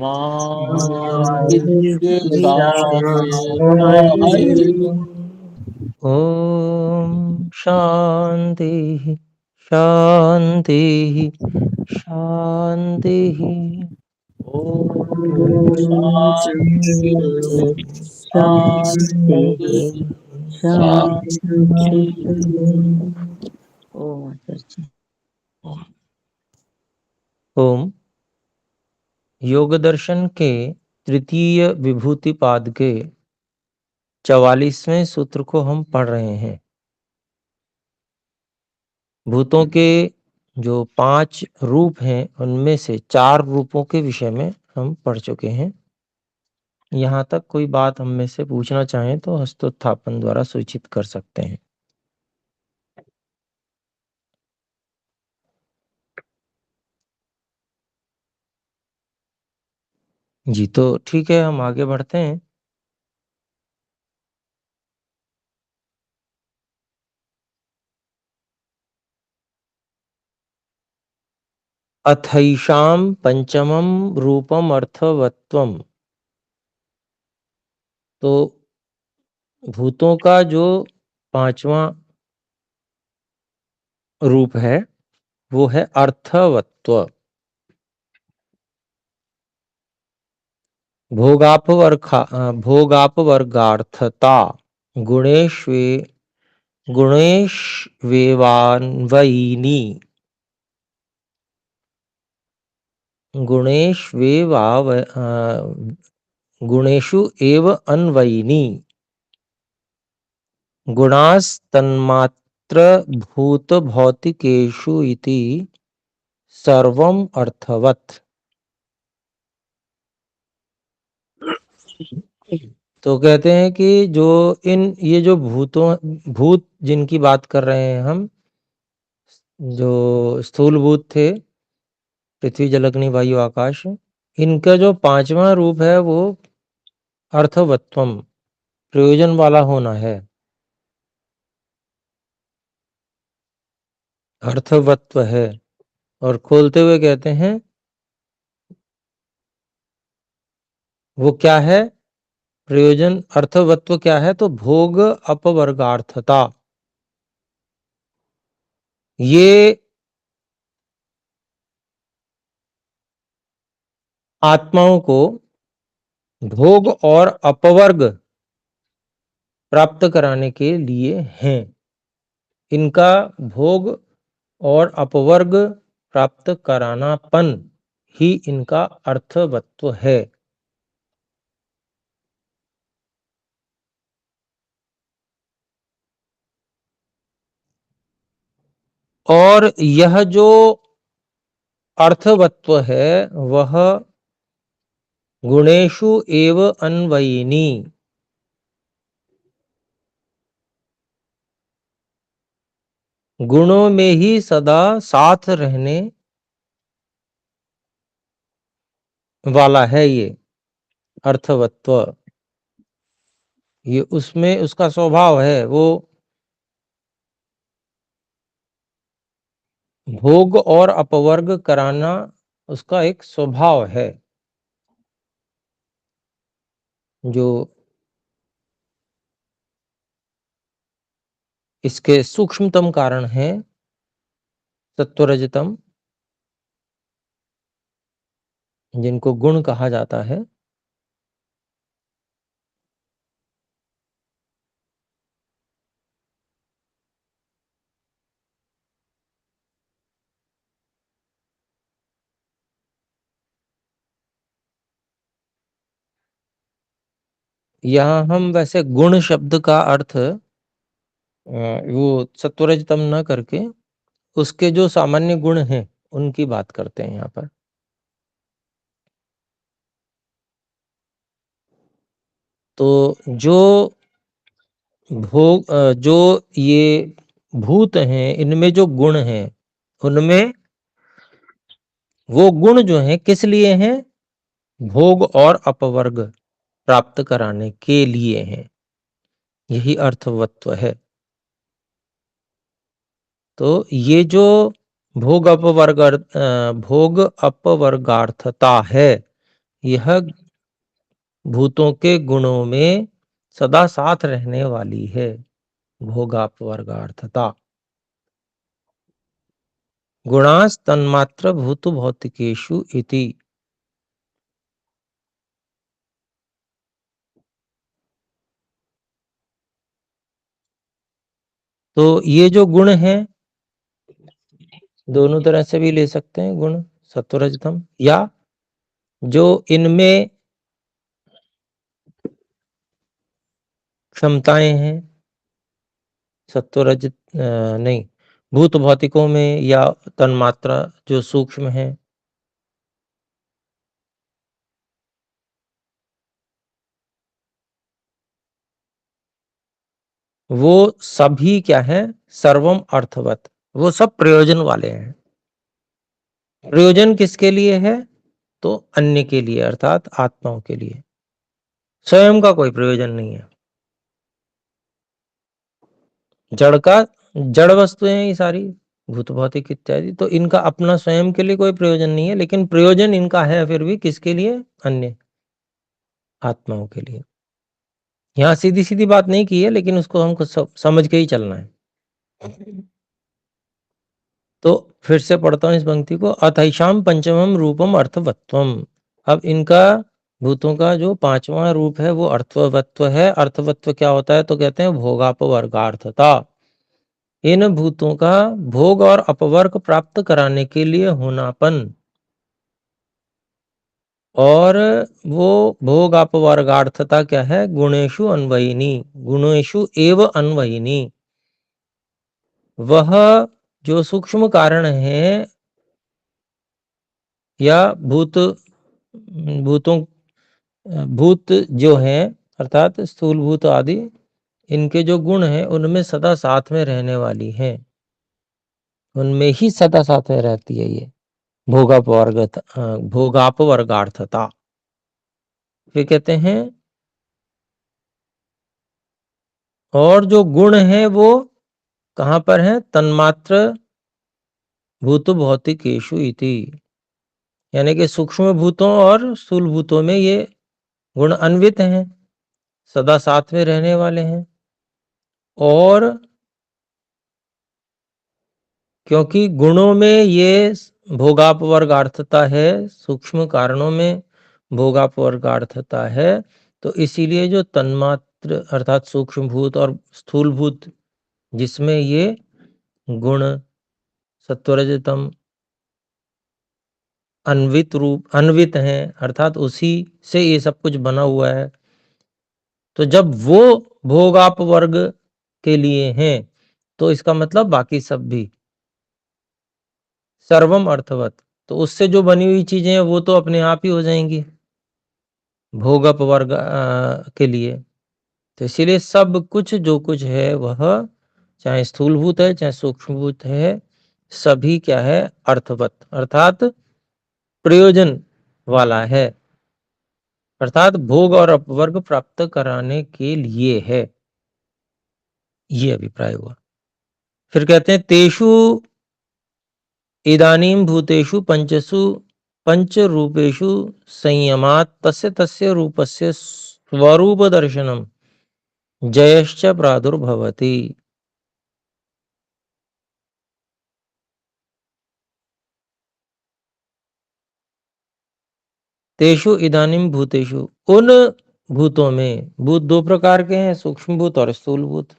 ओम शांति शांति शांति। ओम शांति शांति शांति। ओम आचार्य। ओम योग दर्शन के तृतीय विभूति पाद के 44वें सूत्र को हम पढ़ रहे हैं। भूतों के जो 5 रूप हैं उनमें से 4 रूपों के विषय में हम पढ़ चुके हैं। यहाँ तक कोई बात हम में से पूछना चाहें तो हस्तोत्थापन द्वारा सूचित कर सकते हैं। जी तो ठीक है, हम आगे बढ़ते हैं। अथैषां पंचमं रूपम अर्थवत्वम। तो भूतों का जो 5वां रूप है वो है अर्थवत्व। भोगापवर्गार्थता गुणेष्वेवान्वयिनी गुणेषु एव अन्वयिनी गुणास्तन्मात्र भूत भौतिकेषु इति सर्वम अर्थवत्। तो कहते हैं कि ये जो भूत जिनकी बात कर रहे हैं हम, जो स्थूल भूत थे, पृथ्वी जल अग्नि वायु आकाश, इनका जो 5वां रूप है वो अर्थवत्वम, प्रयोजन वाला होना है। अर्थवत्व है। और खोलते हुए कहते हैं वो क्या है प्रयोजन, अर्थवत्व क्या है, तो भोग अपवर्गार्थता। ये आत्माओं को भोग और अपवर्ग प्राप्त कराने के लिए हैं। इनका भोग और अपवर्ग प्राप्त करानापन ही इनका अर्थवत्व है। और यह जो अर्थवत्व है वह गुणेषु एव अन्वयिनी, गुणों में ही सदा साथ रहने वाला है। ये अर्थवत्व, ये उसमें उसका स्वभाव है, वो भोग और अपवर्ग कराना उसका एक स्वभाव है। जो इसके सूक्ष्मतम कारण है सत्वरजतम, जिनको गुण कहा जाता है। यहाँ हम वैसे गुण शब्द का अर्थ वो सत्वरजतम न करके उसके जो सामान्य गुण हैं उनकी बात करते हैं यहाँ पर। तो जो ये भूत हैं इनमें जो गुण हैं उनमें वो गुण जो हैं किस लिए हैं, भोग और अपवर्ग प्राप्त कराने के लिए हैं। यही अर्थवत्व है। तो ये जो भोग अपवर्गार्थता है, यह भूतों के गुणों में सदा साथ रहने वाली है। भोगापवर्गार्थता। गुणास तन्मात्र भूत भौतिकेषु इति। तो ये जो गुण हैं, दोनों तरह से भी ले सकते हैं गुण, सत्व रजतम, या जो इनमें क्षमताएं हैं, सत्व रजत नहीं, भूत भौतिकों में या तन्मात्रा जो सूक्ष्म है, वो सभी क्या है, सर्वम अर्थवत, वो सब प्रयोजन वाले हैं। प्रयोजन किसके लिए है? तो अन्य के लिए, अर्थात आत्माओं के लिए। स्वयं का कोई प्रयोजन नहीं है। जड़ का, जड़ वस्तुएं हैं ये सारी, भूत भौतिक इत्यादि, तो इनका अपना स्वयं के लिए कोई प्रयोजन नहीं है, लेकिन प्रयोजन इनका है फिर भी किसके लिए? अन्य आत्माओं के लिए। यहाँ सीधी सीधी बात नहीं की है, लेकिन उसको हमको समझ के ही चलना है। तो फिर से पढ़ता हूं इस पंक्ति को। अथैषाम पंचमम रूपम अर्थवत्वम। अब इनका, भूतों का जो पांचवा रूप है वो अर्थवत्व है। अर्थवत्व क्या होता है? तो कहते हैं भोगापवर्गार्थता। इन भूतों का भोग और अपवर्ग प्राप्त कराने के लिए होनापन, और वो भोग अपवर्गार्थता क्या है? गुणेषु अन्वयिनी, गुणेषु एव अन्वयिनी। वह जो सूक्ष्म कारण है, या भूतों, भूत जो हैं अर्थात स्थूल भूत आदि, इनके जो गुण हैं उनमें सदा साथ में रहने वाली हैं, उनमें ही सदा साथ में रहती है ये भोगापवर्गार्थता। फिर कहते हैं, और जो गुण हैं वो कहाँ पर हैं? तन्मात्र भूत भौतिकेषु इति। यानी कि सूक्ष्म भूतों और स्थूल भूतों में ये गुण अन्वित हैं, सदा साथ में रहने वाले हैं। और क्योंकि गुणों में ये भोगापवर्गार्थता है, सूक्ष्म कारणों में भोगापवर्गार्थता है, तो इसीलिए जो तन्मात्र अर्थात सूक्ष्म भूत और स्थूल भूत, जिसमें ये गुण सत्वरजतम अन्वित हैं, अर्थात उसी से ये सब कुछ बना हुआ है, तो जब वो भोगापवर्ग के लिए हैं, तो इसका मतलब बाकी सब भी सर्वम अर्थवत, तो उससे जो बनी हुई चीजें हैं वो तो अपने आप ही हो जाएंगी भोगपवर्ग के लिए। तो इसीलिए सब कुछ जो कुछ है वह, चाहे स्थूलभूत है चाहे सूक्ष्मभूत है, सभी क्या है? अर्थवत, अर्थात प्रयोजन वाला है, अर्थात भोग और अपवर्ग प्राप्त कराने के लिए है, ये अभिप्राय हुआ। फिर कहते हैं, तेषु इदानीं भूतेषु पंचसु पंचरूपेषु संयमात् तस्य तस्य रूपस्य स्वरूप दर्शनम जयश्च प्रादुर्भवति। तेषु इदानीं भूतेषु, उन भूतों में, भूत दो प्रकार के हैं, सूक्ष्म भूत और स्थूल भूत।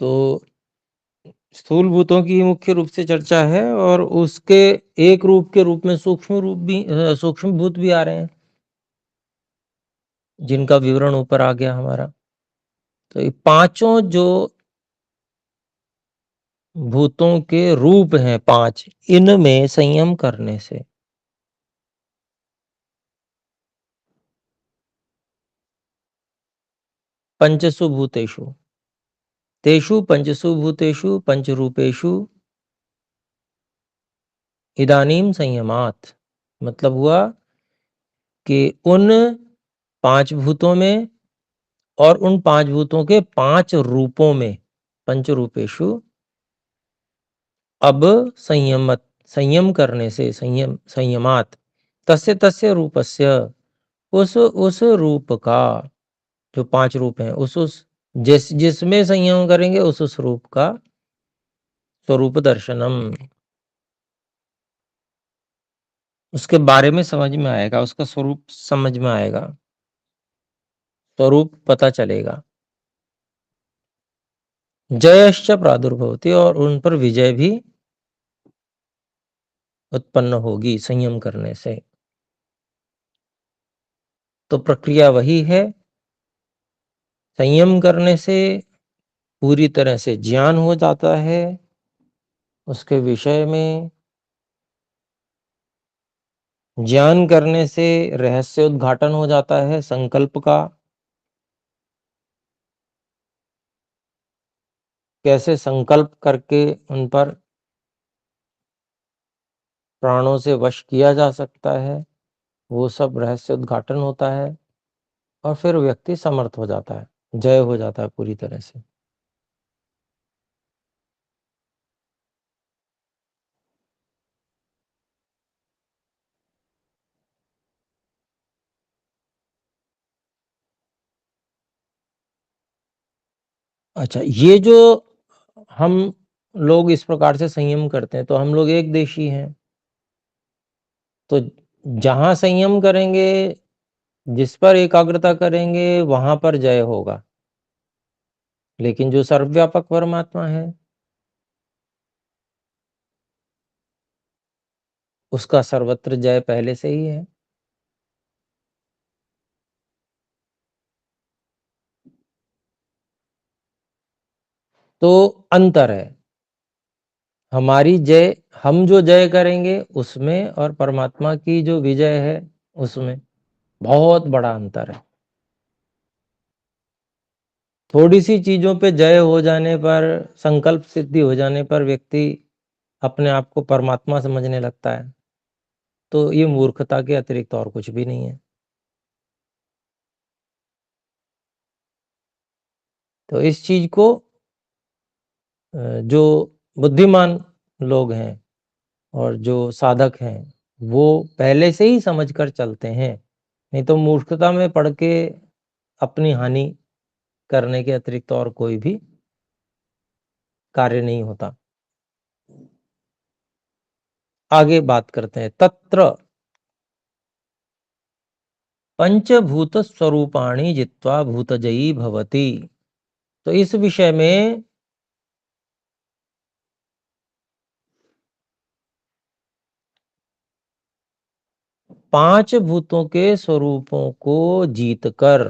तो स्थूल भूतों की मुख्य रूप से चर्चा है, और उसके एक रूप के रूप में सूक्ष्म भूत भी आ रहे हैं, जिनका विवरण ऊपर आ गया हमारा। तो ये पांचों जो भूतों के रूप हैं, पांच, इनमें संयम करने से, पंचसु भूतेषु, तेषु पंचसु भूतेषु पंचरूपेषु इदानीम संयमात्, मतलब हुआ कि उन पांच भूतों में और उन पांच भूतों के पांच रूपों में, पंचरूपेषु, अब संयम करने से संयमात तस्य तस्य रूपस्य उस रूप का, जो 5 रूप हैं, उस जिसमें संयम करेंगे उस रूप का स्वरूप दर्शनम, उसके बारे में समझ में आएगा, उसका स्वरूप समझ में आएगा, स्वरूप पता चलेगा। जयश्च प्रादुर्भवति, और उन पर विजय भी उत्पन्न होगी संयम करने से। तो प्रक्रिया वही है, संयम करने से पूरी तरह से ज्ञान हो जाता है उसके विषय में। ज्ञान करने से रहस्य उद्घाटन हो जाता है संकल्प का। कैसे संकल्प करके उन पर प्राणों से वश किया जा सकता है, वो सब रहस्य उद्घाटन होता है, और फिर व्यक्ति समर्थ हो जाता है, जय हो जाता है पूरी तरह से। अच्छा, ये जो हम लोग इस प्रकार से संयम करते हैं, तो हम लोग एक देशी हैं। तो जहाँ संयम करेंगे, जिस पर एकाग्रता करेंगे, वहां पर जय होगा। लेकिन जो सर्वव्यापक परमात्मा है, उसका सर्वत्र जय पहले से ही है। तो अंतर है, हमारी जय, हम जो जय करेंगे उसमें, और परमात्मा की जो विजय है उसमें बहुत बड़ा अंतर है। थोड़ी सी चीजों पे जय हो जाने पर, संकल्प सिद्धि हो जाने पर व्यक्ति अपने आप को परमात्मा समझने लगता है, तो ये मूर्खता के अतिरिक्त और कुछ भी नहीं है। तो इस चीज को जो बुद्धिमान लोग हैं और जो साधक हैं, वो पहले से ही समझ कर चलते हैं। नहीं तो मूर्खता में पड़ के अपनी हानि करने के अतिरिक्त और कोई भी कार्य नहीं होता। आगे बात करते हैं, तत्र पंचभूत स्वरूपाणि जित्वा भूतजयी भवति। तो इस विषय में 5 भूतों के स्वरूपों को जीतकर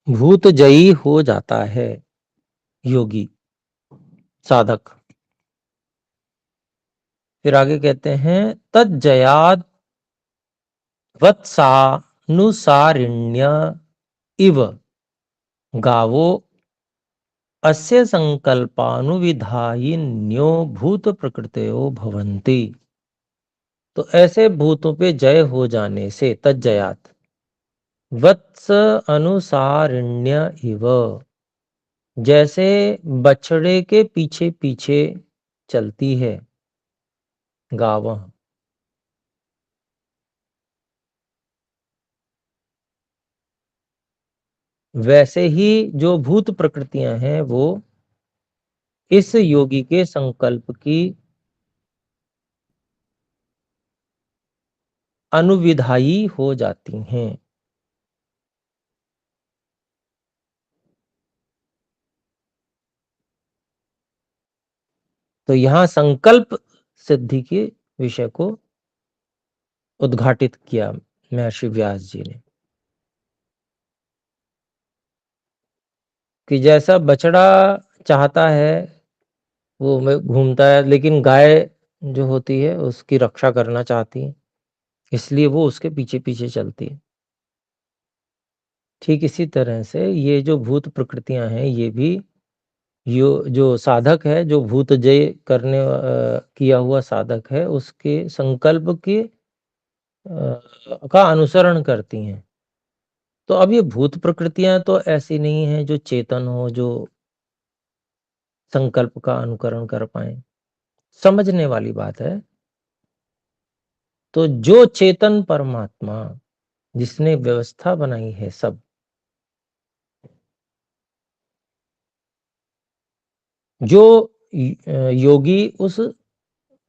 भूतजयी हो जाता है योगी, साधक। फिर आगे कहते हैं, तज्जयाद वत्सानुसारिण्य इव गावो अस्य संकल्पानुविधायिन्यो भूत प्रकृतयो भवन्ति। तो ऐसे भूतों पे जय हो जाने से, तज्जयात वत्स अनुसारिण्य इव, जैसे बछड़े के पीछे पीछे चलती है गाव, वैसे ही जो भूत प्रकृतियां हैं वो इस योगी के संकल्प की अनुविधायी हो जाती हैं। तो यहां संकल्प सिद्धि के विषय को उद्घाटित किया महर्षि व्यास जी ने, कि जैसा बछड़ा चाहता है वो में घूमता है, लेकिन गाय जो होती है उसकी रक्षा करना चाहती है, इसलिए वो उसके पीछे पीछे चलती है। ठीक इसी तरह से ये जो भूत प्रकृतियां हैं, ये भी यो जो साधक है, जो भूत जय करने किया हुआ साधक है, उसके संकल्प के का अनुसरण करती हैं। तो अब ये भूत प्रकृतियां तो ऐसी नहीं है जो चेतन हो, जो संकल्प का अनुकरण कर पाएँ। समझने वाली बात है। तो जो चेतन परमात्मा जिसने व्यवस्था बनाई है सब, जो योगी उस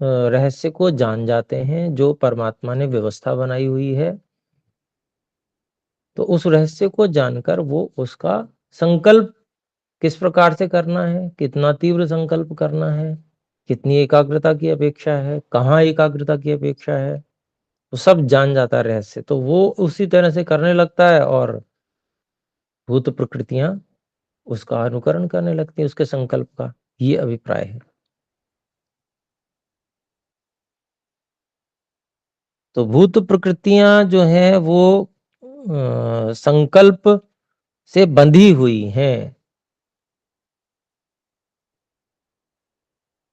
रहस्य को जान जाते हैं जो परमात्मा ने व्यवस्था बनाई हुई है, तो उस रहस्य को जानकर वो उसका संकल्प किस प्रकार से करना है, कितना तीव्र संकल्प करना है, कितनी एकाग्रता की अपेक्षा है, कहाँ एकाग्रता की अपेक्षा है, तो सब जान जाता है रहस्य। तो वो उसी तरह से करने लगता है और भूत प्रकृतियाँ उसका अनुकरण करने लगती हैं, उसके संकल्प का। ये अभिप्राय है। तो भूत प्रकृतियाँ जो हैं वो संकल्प से बंधी हुई हैं।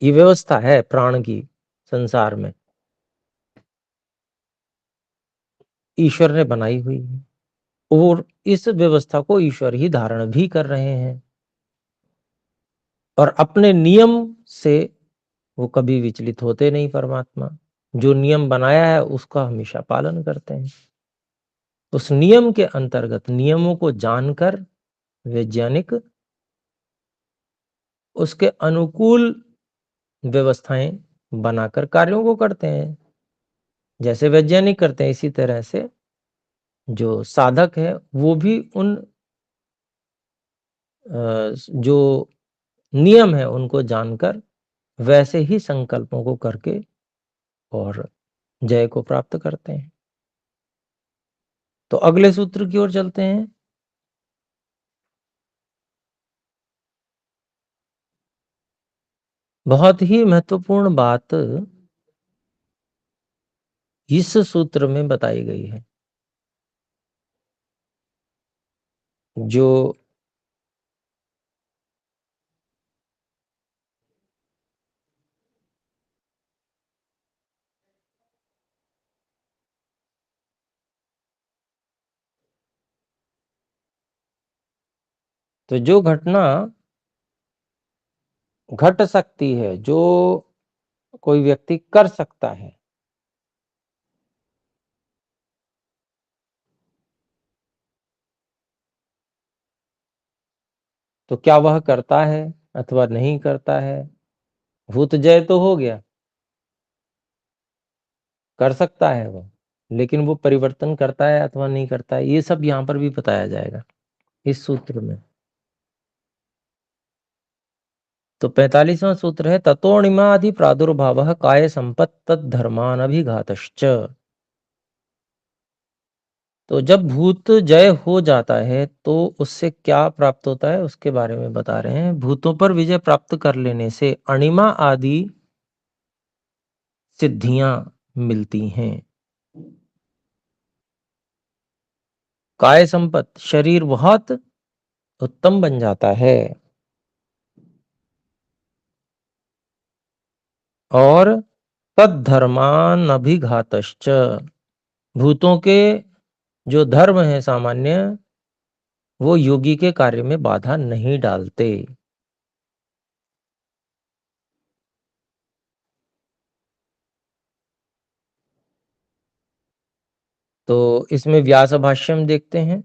ये व्यवस्था है प्राण की संसार में, ईश्वर ने बनाई हुई है और इस व्यवस्था को ईश्वर ही धारण भी कर रहे हैं और अपने नियम से वो कभी विचलित होते नहीं। परमात्मा जो नियम बनाया है उसका हमेशा पालन करते हैं। उस नियम के अंतर्गत नियमों को जानकर वैज्ञानिक उसके अनुकूल व्यवस्थाएं बनाकर कार्यों को करते हैं। जैसे वैज्ञानिक करते हैं इसी तरह से जो साधक है वो भी उन जो नियम है उनको जानकर वैसे ही संकल्पों को करके और जय को प्राप्त करते हैं। तो अगले सूत्र की ओर चलते हैं। बहुत ही महत्वपूर्ण बात इस सूत्र में बताई गई है। जो तो जो घटना घट सकती है, जो कोई व्यक्ति कर सकता है, तो क्या वह करता है अथवा नहीं करता है? भूत जय तो हो गया, कर सकता है वो, लेकिन वो परिवर्तन करता है अथवा नहीं करता है, ये सब यहाँ पर भी बताया जाएगा इस सूत्र में। तो 45वां सूत्र है ततोणिमादि प्रादुर्भाव काय संपत्त धर्मानभिघातश्च। तो जब भूत जय हो जाता है तो उससे क्या प्राप्त होता है उसके बारे में बता रहे हैं। भूतों पर विजय प्राप्त कर लेने से अणिमा आदि सिद्धियां मिलती हैं। काय संपत्त, शरीर बहुत उत्तम बन जाता है और तद्धर्मान अभिघातश्च, भूतों के जो धर्म है सामान्य वो योगी के कार्य में बाधा नहीं डालते। तो इसमें व्यास भाष्य में देखते हैं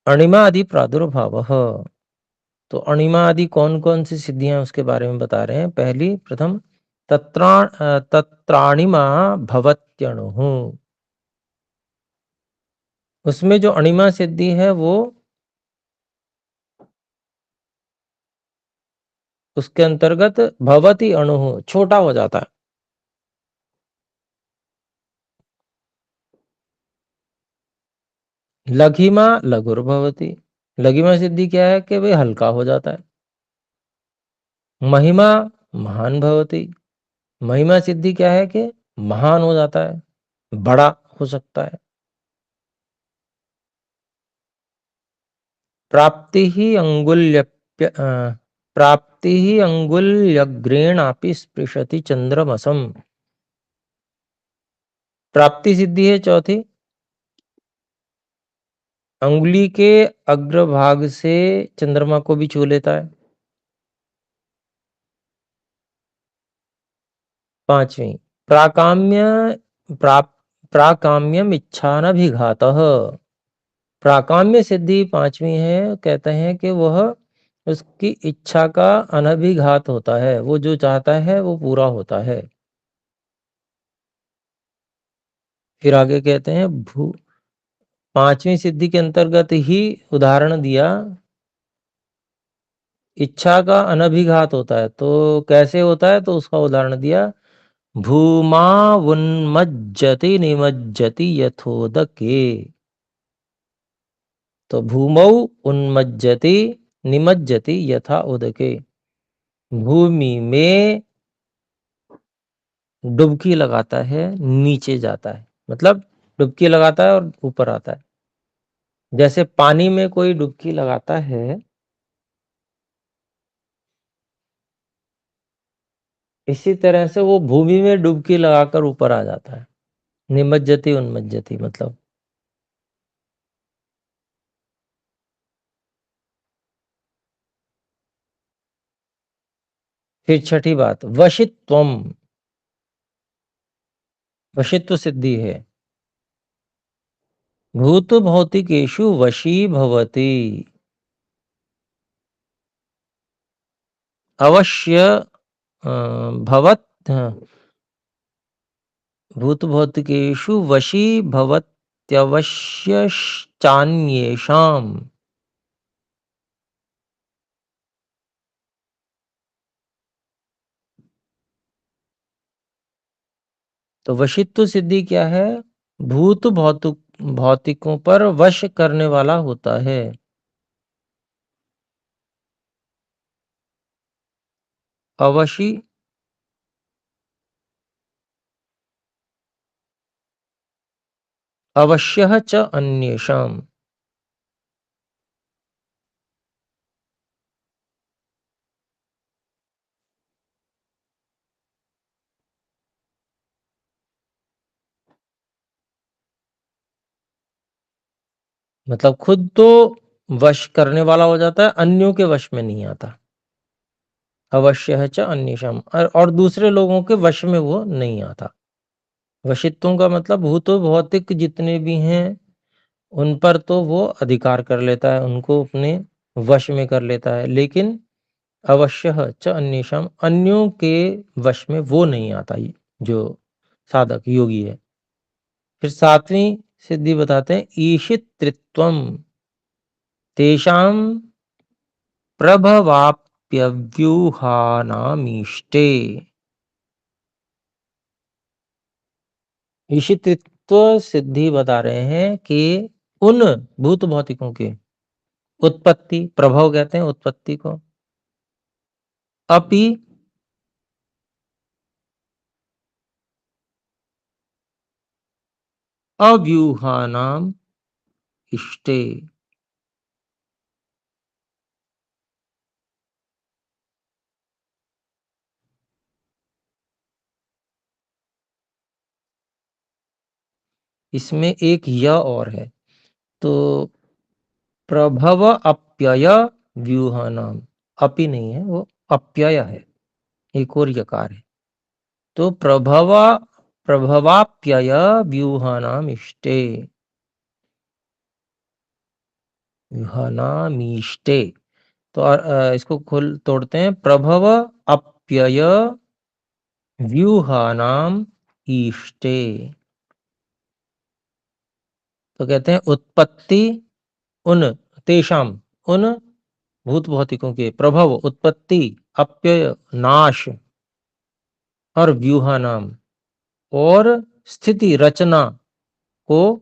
अणिमा आदि प्रादुर्भाव। तो अणिमा आदि कौन कौन सी सिद्धियां उसके बारे में बता रहे हैं। पहली प्रथम तत्राणिमा भवत्यणु, उसमें जो अणिमा सिद्धि है वो उसके अंतर्गत भवति अणु, छोटा हो जाता है। लघिमा लघुर्भवति, लघिमा सिद्धि क्या है कि भाई हल्का हो जाता है। महिमा महान भवति, महिमा सिद्धि क्या है कि महान हो जाता है, बड़ा हो सकता है। प्राप्ति ही अंगुल्य प्राप्ति ही अंगुल्यग्रेणापि स्पृशति चंद्रमसम, प्राप्ति सिद्धि है चौथी, अंगुली के अग्रभाग से चंद्रमा को भी छू लेता है। 5वीं प्राकाम्यम इच्छानभिघातः। प्राकाम्य सिद्धि 5वीं है, कहते हैं कि वह उसकी इच्छा का अनभिघात होता है, वो जो चाहता है वो पूरा होता है। फिर आगे कहते हैं 5वीं सिद्धि के अंतर्गत ही उदाहरण दिया, इच्छा का अनभिघात होता है, तो कैसे होता है, तो उसका उदाहरण दिया, भूमा उन्मज्जति निमज्जति यथोदके। तो भूमौ उन्मज्जति निमज्जति यथा उदके, भूमि में डुबकी लगाता है, नीचे जाता है, मतलब डुबकी लगाता है और ऊपर आता है। जैसे पानी में कोई डुबकी लगाता है, इसी तरह से वो भूमि में डुबकी लगाकर ऊपर आ जाता है। निमज्जति उन्मज्जति मतलब। फिर छठी बात, वशित्वम, वशित्व सिद्धि है। भूत भौतिकेषु वशी भवति। अवश्य भवत भूत भौतिकेषु वशी भवत्यवश्यश्चान्येषाम्। तो वशित्व सिद्धि क्या है, भूत भौतिकों पर वश करने वाला होता है। अवशी अवश्यः च अन्येषाम्। मतलब खुद तो वश करने वाला हो जाता है, अन्यों के वश में नहीं आता। अवश्यः च अन्येषाम्, और दूसरे लोगों के वश में वो नहीं आता। वशित्वों का मतलब भूत भौतिक जितने भी हैं उन पर तो वो अधिकार कर लेता है, उनको अपने वश में कर लेता है, लेकिन अवश्यः च अन्येषाम्, अन्यों के वश में वो नहीं आता, जो साधक योगी है। फिर 7वीं सिद्धि बताते हैं, ईशितृत्वम तेषां प्रभवाप्यव्यूहानामीष्टे। ईशितृत्व सिद्धि बता रहे हैं कि उन भूत भौतिकों के उत्पत्ति, प्रभव कहते हैं उत्पत्ति को, अपि अव्यूहानाम इष्टे। इसमें एक य और है, तो प्रभव अप्यय व्यूहानाम, अपि नहीं है, वो अप्यय है, एक और यकार है। तो प्रभवाप्यय व्यूहानाम इष्टे, व्यूहानामीष्टे। तो इसको खोल तोड़ते हैं, प्रभव अप्यय व्यूहानाम ईष्टे। तो कहते हैं उत्पत्ति उन तेषाम, उन भूत भौतिकों के, प्रभव उत्पत्ति, अप्यय नाश, और व्यूहा नाम, और स्थिति रचना को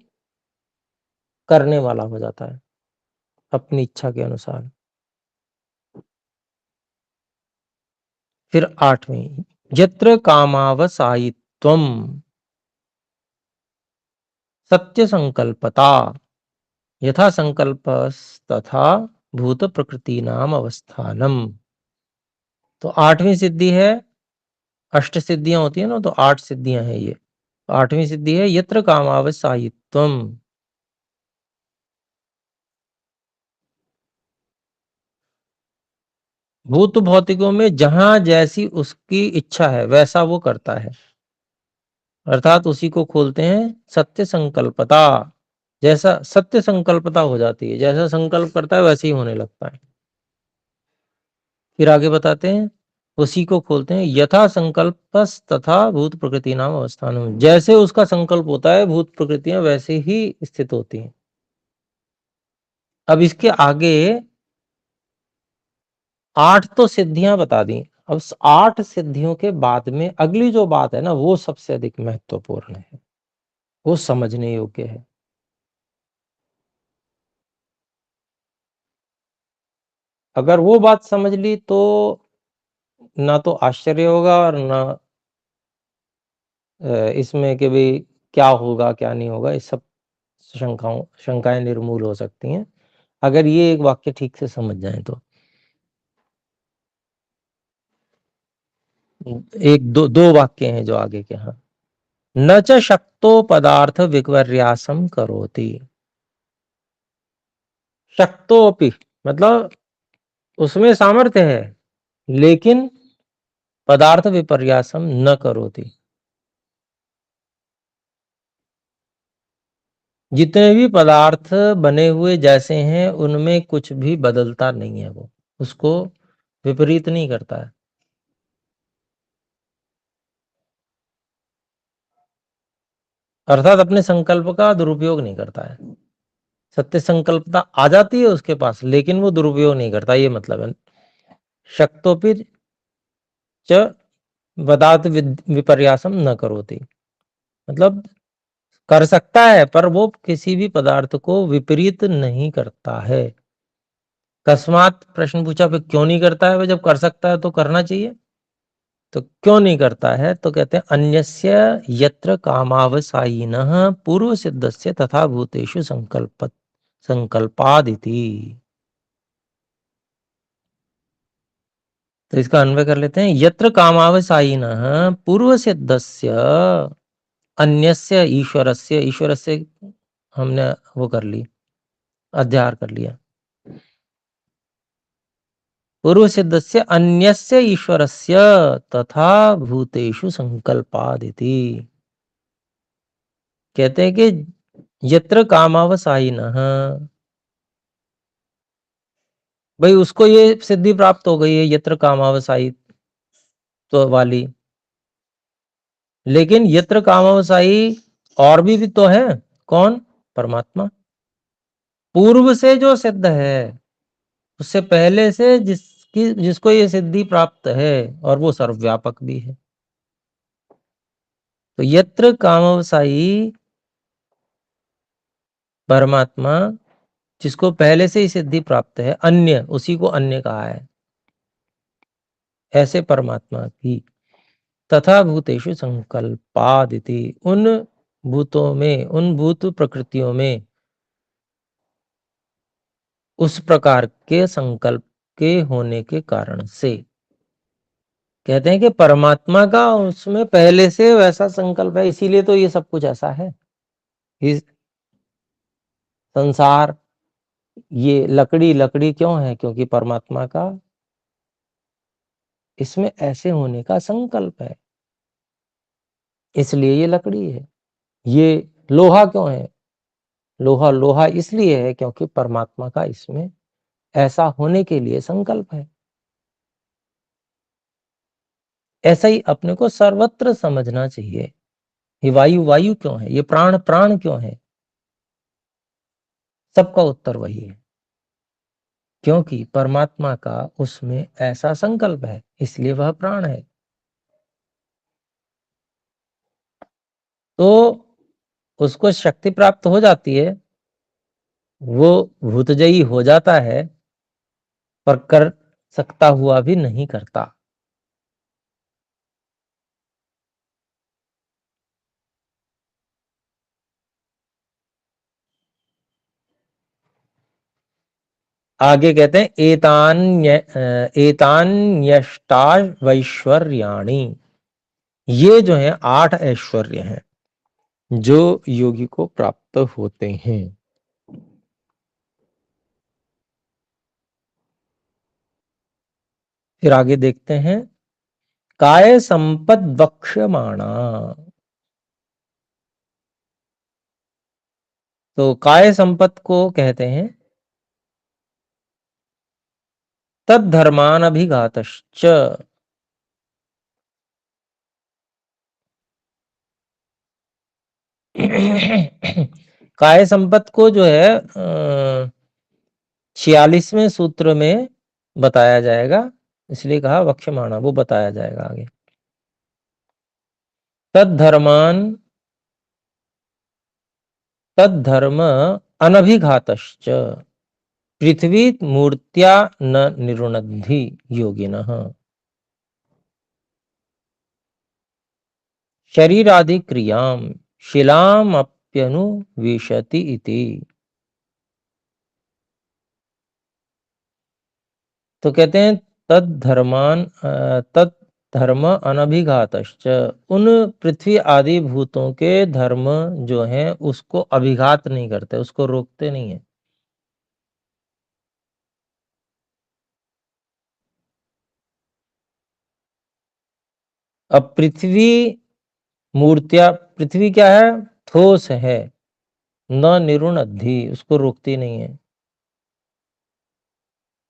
करने वाला हो जाता है अपनी इच्छा के अनुसार। फिर 8वीं, यत्र कामावसायित्वम सत्य संकल्पता यथा संकल्पस्तथा भूत प्रकृति नाम अवस्थानम। तो 8वीं सिद्धि है, अष्ट सिद्धियां होती है ना, तो 8 सिद्धियां हैं ये। 8वीं सिद्धि है यत्र कामावसायित्वम, भूत भौतिकों में जहां जैसी उसकी इच्छा है वैसा वो करता है, अर्थात उसी को खोलते हैं सत्य संकल्पता। जैसा सत्य संकल्पता हो जाती है, जैसा संकल्प करता है वैसे ही होने लगता है। फिर आगे बताते हैं, उसी को खोलते हैं यथा संकल्पस तथा भूत प्रकृति नाम अवस्थान। जैसे उसका संकल्प होता है भूत प्रकृतियां वैसे ही स्थित होती हैं। अब इसके आगे 8 तो सिद्धियां बता दी। अब 8 सिद्धियों के बाद में अगली जो बात है ना, वो सबसे अधिक महत्वपूर्ण है, वो समझने योग्य है। अगर वो बात समझ ली तो ना तो आश्चर्य होगा और ना इसमें कि भाई क्या होगा क्या नहीं होगा, इस सब शंकाएं निर्मूल हो सकती हैं अगर ये एक वाक्य ठीक से समझ जाएं तो। एक दो वाक्य हैं जो आगे के। हाँ, न च शक्तो पदार्थ विपर्यासम करोति। शक्तोपि मतलब उसमें सामर्थ्य है, लेकिन पदार्थ विपर्यासम न करोति। जितने भी पदार्थ बने हुए जैसे हैं उनमें कुछ भी बदलता नहीं है, वो उसको विपरीत नहीं करता है, अर्थात अपने संकल्प का दुरुपयोग नहीं करता है। सत्य संकल्पता आ जाती है उसके पास, लेकिन वो दुरुपयोग नहीं करता, ये मतलब है। शक्तोपि च पदार्थ विपर्यासम न करोति, मतलब कर सकता है पर वो किसी भी पदार्थ को विपरीत नहीं करता है। अकस्मात प्रश्न पूछा, फिर क्यों नहीं करता है? वह जब कर सकता है तो करना चाहिए, तो क्यों नहीं करता है? तो कहते हैं अन्यस्य यत्र कामावसायिनः पूर्व सिद्धस्य तथा भूतेषु संकल्पादिति। तो इसका अन्वय कर लेते हैं, यत्र कामावसायिनः पूर्व सिद्धस्य अन्यस्य ईश्वरस्य, ईश्वरस्य हमने वो कर ली, अध्यार कर लिया, पूर्व सिद्धस्य अन्यस्य ईश्वरस्य तथा भूतेषु संकल्पादिति। कहते हैं कि यत्र कामावसायिनः, भाई उसको ये सिद्धि प्राप्त हो गई है यत्र कामावसायी तो वाली, लेकिन यत्र कामावसायी और भी तो है। कौन? परमात्मा। पूर्व से जो सिद्ध है, उससे पहले से जिसको ये सिद्धि प्राप्त है, और वो सर्वव्यापक भी है। तो यत्र कामावसायी परमात्मा, जिसको पहले से ही सिद्धि प्राप्त है, अन्य उसी को अन्य कहा है, ऐसे परमात्मा की तथा भूतेषु संकल्पादिति, उन भूतों में, उन भूत प्रकृतियों में उस प्रकार के संकल्प के होने के कारण से। कहते हैं कि परमात्मा का उसमें पहले से वैसा संकल्प है, इसीलिए तो ये सब कुछ ऐसा है। इस संसार, ये लकड़ी लकड़ी क्यों है? क्योंकि परमात्मा का इसमें ऐसे होने का संकल्प है, इसलिए ये लकड़ी है। ये लोहा क्यों है? लोहा लोहा इसलिए है क्योंकि परमात्मा का इसमें ऐसा होने के लिए संकल्प है। ऐसा ही अपने को सर्वत्र समझना चाहिए। ये वायु वायु क्यों है? ये प्राण प्राण क्यों है? सबका उत्तर वही है, क्योंकि परमात्मा का उसमें ऐसा संकल्प है, इसलिए वह प्राण है। तो उसको शक्ति प्राप्त हो जाती है, वो भूतजयी हो जाता है, पर कर सकता हुआ भी नहीं करता। आगे कहते हैं एतान्यष्टावैश्वर्याणि, ये जो है 8 ऐश्वर्य हैं जो योगी को प्राप्त होते हैं। फिर आगे देखते हैं, काय संपद वक्ष्यमाणा। तो काय संपत को कहते हैं तद्धर्मान अभिघातश्च। काय संपत को जो है 46वें सूत्र में बताया जाएगा, इसलिए कहा वक्ष्यमाणा, वो बताया जाएगा आगे। तद्धर्म अनभिघातश्च पृथ्वी मूर्त्या न निरुणद्धि योगिनः शरीरादि क्रियां शिलामप्यनुविशति इति। तो कहते हैं तद्धर्म अनभिघातश्च, उन पृथ्वी आदि भूतों के धर्म जो हैं उसको अभिघात नहीं करते, उसको रोकते नहीं है। अब पृथ्वी मूर्तिया, पृथ्वी क्या है, ठोस है, न निरुणद्धि, उसको रोकती नहीं है।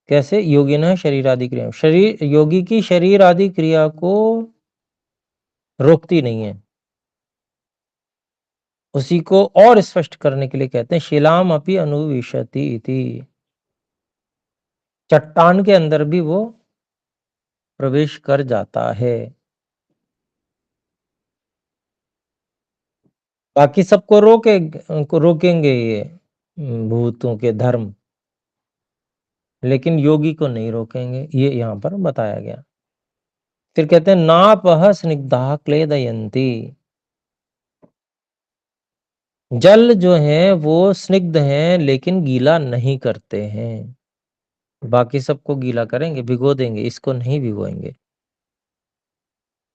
कैसे? योगिनः शरीर आदि क्रिया, शरीर योगी की शरीर आदि क्रिया को रोकती नहीं है। उसी को और स्पष्ट करने के लिए कहते हैं शिलाम अपि अनुविशति इति, चट्टान के अंदर भी वो प्रवेश कर जाता है। बाकी सबको रोकेंगे ये भूतों के धर्म, लेकिन योगी को नहीं रोकेंगे, ये यहाँ पर बताया गया। फिर कहते हैं नापह स्निग्धा क्लेदयन्ति, जल जो है वो स्निग्ध है लेकिन गीला नहीं करते हैं। बाकी सबको गीला करेंगे, भिगो देंगे, इसको नहीं भिगोएंगे।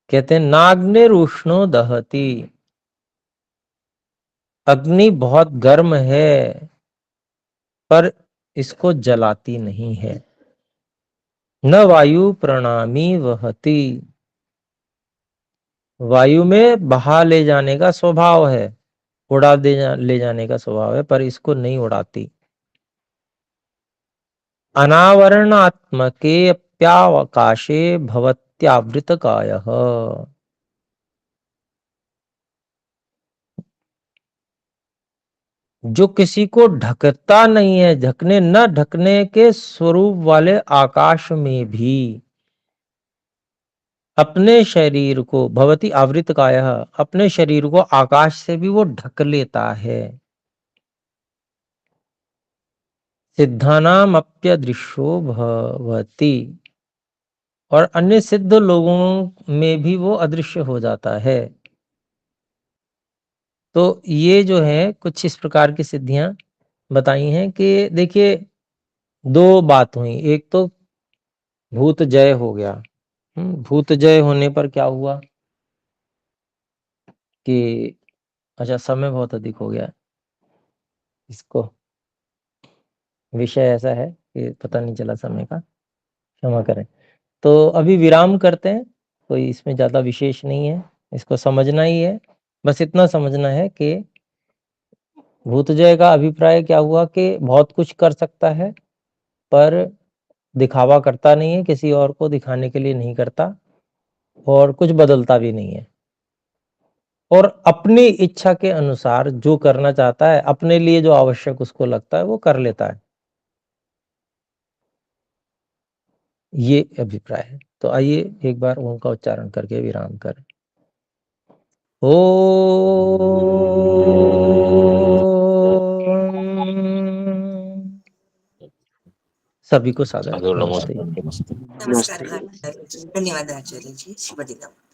कहते हैं नाग्निरुष्णो दहति, अग्नि बहुत गर्म है पर इसको जलाती नहीं है। न वायु प्रणामी वहति, वायु में बहा ले जाने का स्वभाव है, ले जाने का स्वभाव है, पर इसको नहीं उड़ाती। अनावरणात्मके अप्यावकाशे भवत्यावृतकायः, जो किसी को ढकता नहीं है, ढकने न ढकने के स्वरूप वाले आकाश में भी अपने शरीर को, भवति आवृत कायः, अपने शरीर को आकाश से भी वो ढक लेता है। सिद्धानाम अप्यदृश्यो भवति, और अन्य सिद्ध लोगों में भी वो अदृश्य हो जाता है। तो ये जो है कुछ इस प्रकार की सिद्धियां बताई हैं कि देखिए दो बात हुई, एक तो भूत जय हो गया। भूत जय होने पर क्या हुआ कि अच्छा समय बहुत अधिक हो गया, इसको विषय ऐसा है कि पता नहीं चला समय का, क्षमा करें। तो अभी विराम करते हैं, कोई इसमें ज़्यादा विशेष नहीं है, इसको समझना ही है। बस इतना समझना है कि भूतजय का अभिप्राय क्या हुआ कि बहुत कुछ कर सकता है पर दिखावा करता नहीं है, किसी और को दिखाने के लिए नहीं करता, और कुछ बदलता भी नहीं है, और अपनी इच्छा के अनुसार जो करना चाहता है, अपने लिए जो आवश्यक उसको लगता है वो कर लेता है। ये अभिप्राय है। तो आइए एक बार ओम का उच्चारण करके विराम करें। ओम। सभी को सादर सादर नमस्ते। नमस्ते। नमस्ते। धन्यवाद आचार्य जी, शुभ दिनम।